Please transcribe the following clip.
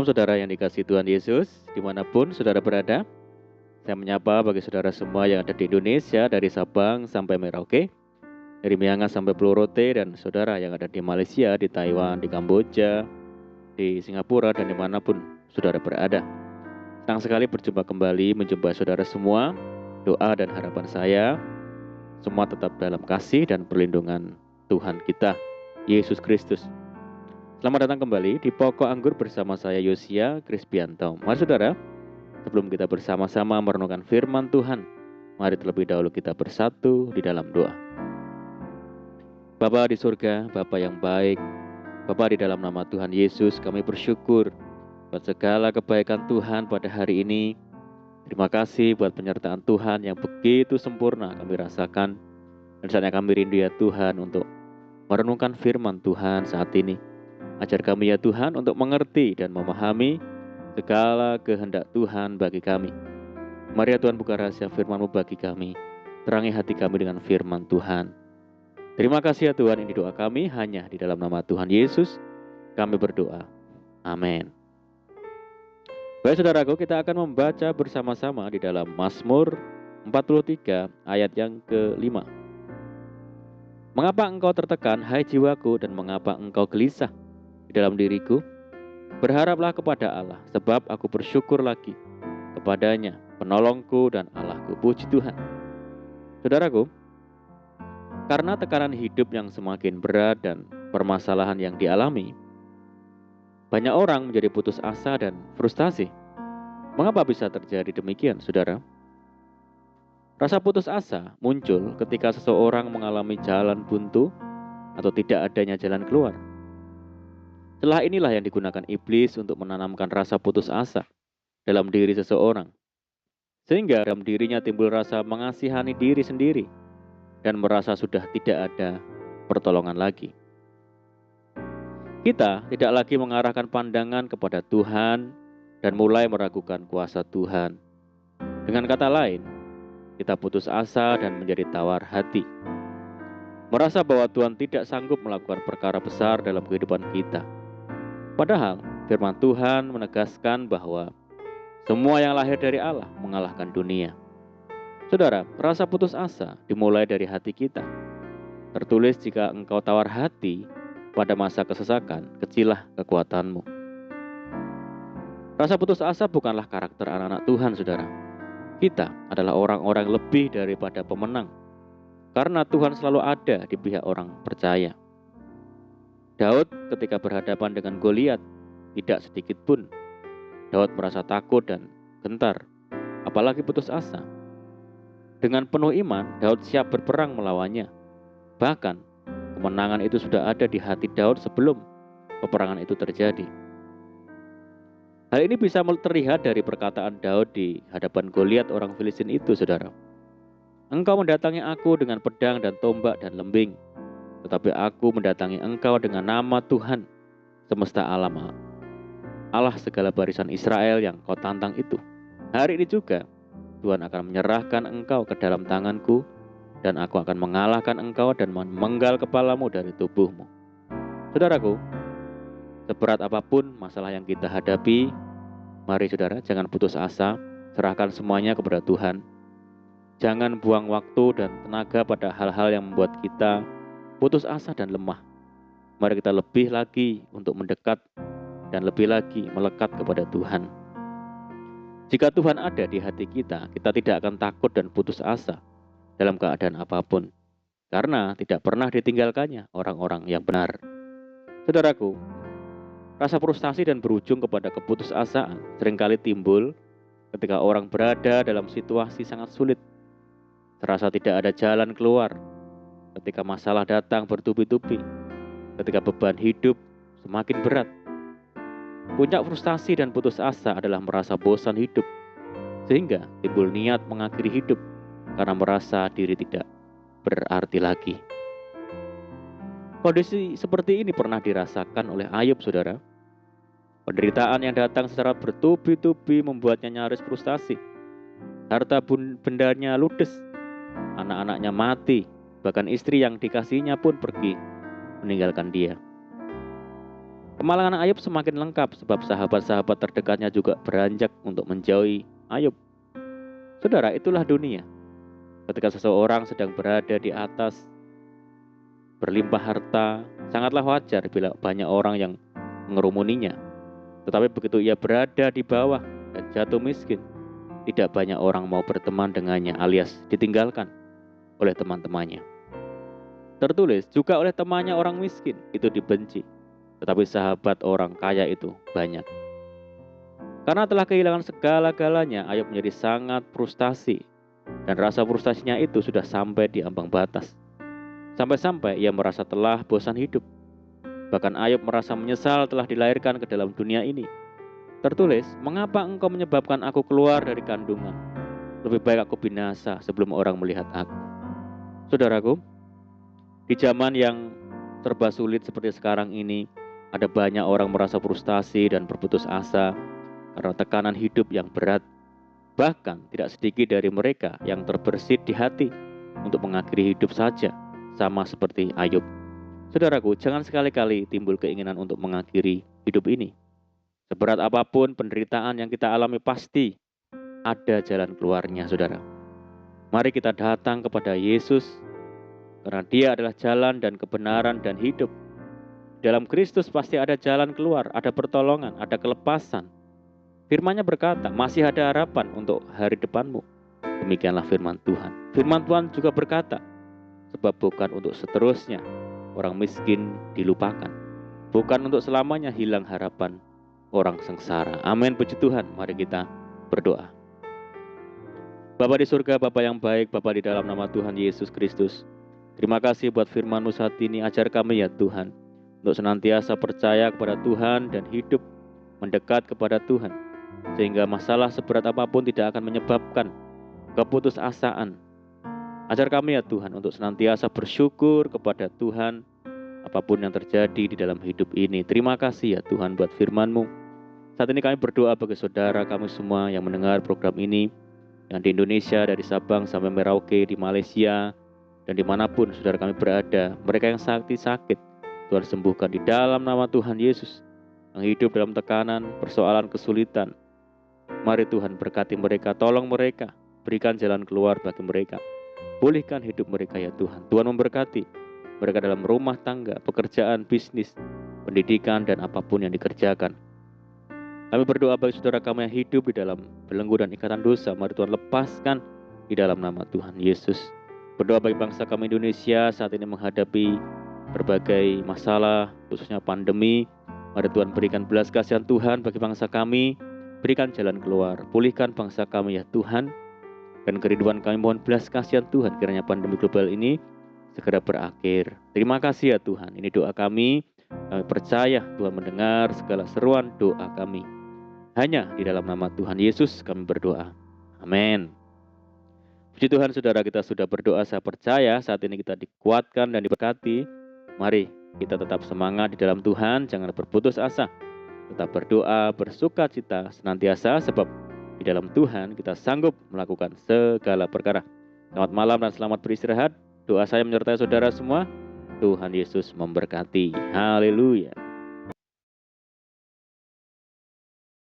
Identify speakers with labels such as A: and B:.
A: Salam saudara yang dikasihi Tuhan Yesus, dimanapun saudara berada. Saya menyapa bagi saudara semua yang ada di Indonesia, dari Sabang sampai Merauke, dari Miangas sampai Pulau Rote, dan saudara yang ada di Malaysia, di Taiwan, di Kamboja, di Singapura, dan dimanapun saudara berada. Senang sekali berjumpa kembali, menjumpai saudara semua. Doa dan harapan saya, semua tetap dalam kasih dan perlindungan Tuhan kita, Yesus Kristus. Selamat datang kembali di Pokok Anggur bersama saya Yosia Krispianto. Mari saudara, sebelum kita bersama-sama merenungkan firman Tuhan, mari terlebih dahulu kita bersatu di dalam doa. Bapa di surga, Bapa yang baik, Bapa di dalam nama Tuhan Yesus, kami bersyukur buat segala kebaikan Tuhan pada hari ini. Terima kasih buat penyertaan Tuhan yang begitu sempurna kami rasakan. Dan saatnya kami rindu ya Tuhan untuk merenungkan firman Tuhan saat ini. Ajar kami ya Tuhan untuk mengerti dan memahami segala kehendak Tuhan bagi kami. Mari ya Tuhan, buka rahasia firman-Mu bagi kami. Terangi hati kami dengan firman Tuhan. Terima kasih ya Tuhan, ini doa kami hanya di dalam nama Tuhan Yesus. Kami berdoa. Amin. Baik saudaraku, kita akan membaca bersama-sama di dalam Mazmur 43 ayat yang ke-5. Mengapa engkau tertekan, hai jiwaku, dan mengapa engkau gelisah di dalam diriku? Berharaplah kepada Allah, sebab aku bersyukur lagi kepadanya, penolongku dan Allahku. Puji Tuhan. Saudaraku, karena tekanan hidup yang semakin berat dan permasalahan yang dialami, banyak orang menjadi putus asa dan frustasi. Mengapa bisa terjadi demikian, saudara? Rasa putus asa muncul ketika seseorang mengalami jalan buntu atau tidak adanya jalan keluar. Celah inilah yang digunakan iblis untuk menanamkan rasa putus asa dalam diri seseorang, sehingga dalam dirinya timbul rasa mengasihani diri sendiri dan merasa sudah tidak ada pertolongan lagi. Kita tidak lagi mengarahkan pandangan kepada Tuhan dan mulai meragukan kuasa Tuhan. Dengan kata lain, kita putus asa dan menjadi tawar hati, merasa bahwa Tuhan tidak sanggup melakukan perkara besar dalam kehidupan kita. Padahal firman Tuhan menegaskan bahwa semua yang lahir dari Allah mengalahkan dunia. Saudara, rasa putus asa dimulai dari hati kita. Tertulis, jika engkau tawar hati pada masa kesesakan, kecillah kekuatanmu. Rasa putus asa bukanlah karakter anak-anak Tuhan, saudara. Kita adalah orang-orang lebih daripada pemenang, karena Tuhan selalu ada di pihak orang percaya. Daud ketika berhadapan dengan Goliat, tidak sedikit pun Daud merasa takut dan gentar, apalagi putus asa. Dengan penuh iman, Daud siap berperang melawannya. Bahkan, kemenangan itu sudah ada di hati Daud sebelum peperangan itu terjadi. Hal ini bisa terlihat dari perkataan Daud di hadapan Goliat orang Filistin itu, saudara. Engkau mendatangi aku dengan pedang dan tombak dan lembing, tetapi aku mendatangi engkau dengan nama Tuhan semesta alam, Allah segala barisan Israel yang kau tantang itu. Hari ini juga Tuhan akan menyerahkan engkau ke dalam tanganku, dan aku akan mengalahkan engkau dan memenggal kepalamu dari tubuhmu. Saudaraku, seberat apapun masalah yang kita hadapi, mari saudara, jangan putus asa, serahkan semuanya kepada Tuhan. Jangan buang waktu dan tenaga pada hal-hal yang membuat kita putus asa dan lemah. Mari kita lebih lagi untuk mendekat dan lebih lagi melekat kepada Tuhan. Jika Tuhan ada di hati kita, kita tidak akan takut dan putus asa dalam keadaan apapun, karena tidak pernah ditinggalkannya orang-orang yang benar. Saudaraku, rasa frustasi dan berujung kepada keputusasaan seringkali timbul ketika orang berada dalam situasi sangat sulit, terasa tidak ada jalan keluar, ketika masalah datang bertubi-tubi, ketika beban hidup semakin berat. Puncak frustasi dan putus asa adalah merasa bosan hidup, sehingga timbul niat mengakhiri hidup karena merasa diri tidak berarti lagi. Kondisi seperti ini pernah dirasakan oleh Ayub, saudara. Penderitaan yang datang secara bertubi-tubi membuatnya nyaris frustasi. Harta bendanya ludes, anak-anaknya mati, bahkan istri yang dikasihinya pun pergi meninggalkan dia. Kemalangan Ayub semakin lengkap sebab sahabat-sahabat terdekatnya juga beranjak untuk menjauhi Ayub. Saudara, itulah dunia. Ketika seseorang sedang berada di atas, berlimpah harta, sangatlah wajar bila banyak orang yang mengerumuninya. Tetapi begitu ia berada di bawah dan jatuh miskin, tidak banyak orang mau berteman dengannya alias ditinggalkan oleh teman-temannya. Tertulis juga oleh temannya orang miskin itu dibenci, tetapi sahabat orang kaya itu banyak. Karena telah kehilangan segala-galanya, Ayub menjadi sangat frustasi, dan rasa frustasinya itu sudah sampai di ambang batas. Sampai-sampai ia merasa telah bosan hidup. Bahkan Ayub merasa menyesal telah dilahirkan ke dalam dunia ini. Tertulis, mengapa engkau menyebabkan aku keluar dari kandungan? Lebih baik aku binasa sebelum orang melihat aku. Saudaraku, di zaman yang serba sulit seperti sekarang ini, ada banyak orang merasa frustasi dan berputus asa karena tekanan hidup yang berat. Bahkan tidak sedikit dari mereka yang terbersit di hati untuk mengakhiri hidup saja, sama seperti Ayub. Saudaraku, jangan sekali-kali timbul keinginan untuk mengakhiri hidup ini. Seberat apapun penderitaan yang kita alami, pasti ada jalan keluarnya, saudara. Mari kita datang kepada Yesus, karena Dia adalah jalan dan kebenaran dan hidup. Dalam Kristus pasti ada jalan keluar, ada pertolongan, ada kelepasan. Firman-Nya berkata, masih ada harapan untuk hari depanmu. Demikianlah firman Tuhan. Firman Tuhan juga berkata, sebab bukan untuk seterusnya orang miskin dilupakan, bukan untuk selamanya hilang harapan orang sengsara. Amin, puji Tuhan. Mari kita berdoa. Bapa di surga, Bapa yang baik, Bapa di dalam nama Tuhan Yesus Kristus, terima kasih buat firman-Mu saat ini. Ajar kami ya Tuhan, untuk senantiasa percaya kepada Tuhan dan hidup mendekat kepada Tuhan, sehingga masalah seberat apapun tidak akan menyebabkan keputusasaan. Ajar kami ya Tuhan untuk senantiasa bersyukur kepada Tuhan apapun yang terjadi di dalam hidup ini. Terima kasih ya Tuhan buat firman-Mu. Saat ini kami berdoa bagi saudara kami semua yang mendengar program ini, yang di Indonesia, dari Sabang sampai Merauke, di Malaysia, dan dimanapun saudara kami berada. Mereka yang sakit, Tuhan sembuhkan di dalam nama Tuhan Yesus. Yang hidup dalam tekanan, persoalan, kesulitan, mari Tuhan berkati mereka, tolong mereka, berikan jalan keluar bagi mereka. Pulihkan hidup mereka ya Tuhan. Tuhan memberkati mereka dalam rumah tangga, pekerjaan, bisnis, pendidikan, dan apapun yang dikerjakan. Kami berdoa bagi saudara kami yang hidup di dalam belenggu dan ikatan dosa. Mari Tuhan lepaskan di dalam nama Tuhan Yesus. Berdoa bagi bangsa kami Indonesia saat ini menghadapi berbagai masalah, khususnya pandemi. Mari Tuhan berikan belas kasihan Tuhan bagi bangsa kami. Berikan jalan keluar. Pulihkan bangsa kami ya Tuhan. Dan kerinduan kami mohon belas kasihan Tuhan, kiranya pandemi global ini segera berakhir. Terima kasih ya Tuhan. Ini doa kami. Kami percaya Tuhan mendengar segala seruan doa kami. Hanya di dalam nama Tuhan Yesus kami berdoa. Amin. Puji Tuhan, saudara, kita sudah berdoa. Saya percaya saat ini kita dikuatkan dan diberkati. Mari kita tetap semangat di dalam Tuhan. Jangan berputus asa. Tetap berdoa, bersuka cita senantiasa. Sebab di dalam Tuhan kita sanggup melakukan segala perkara. Selamat malam dan selamat beristirahat. Doa saya menyertai saudara semua. Tuhan Yesus memberkati. Haleluya.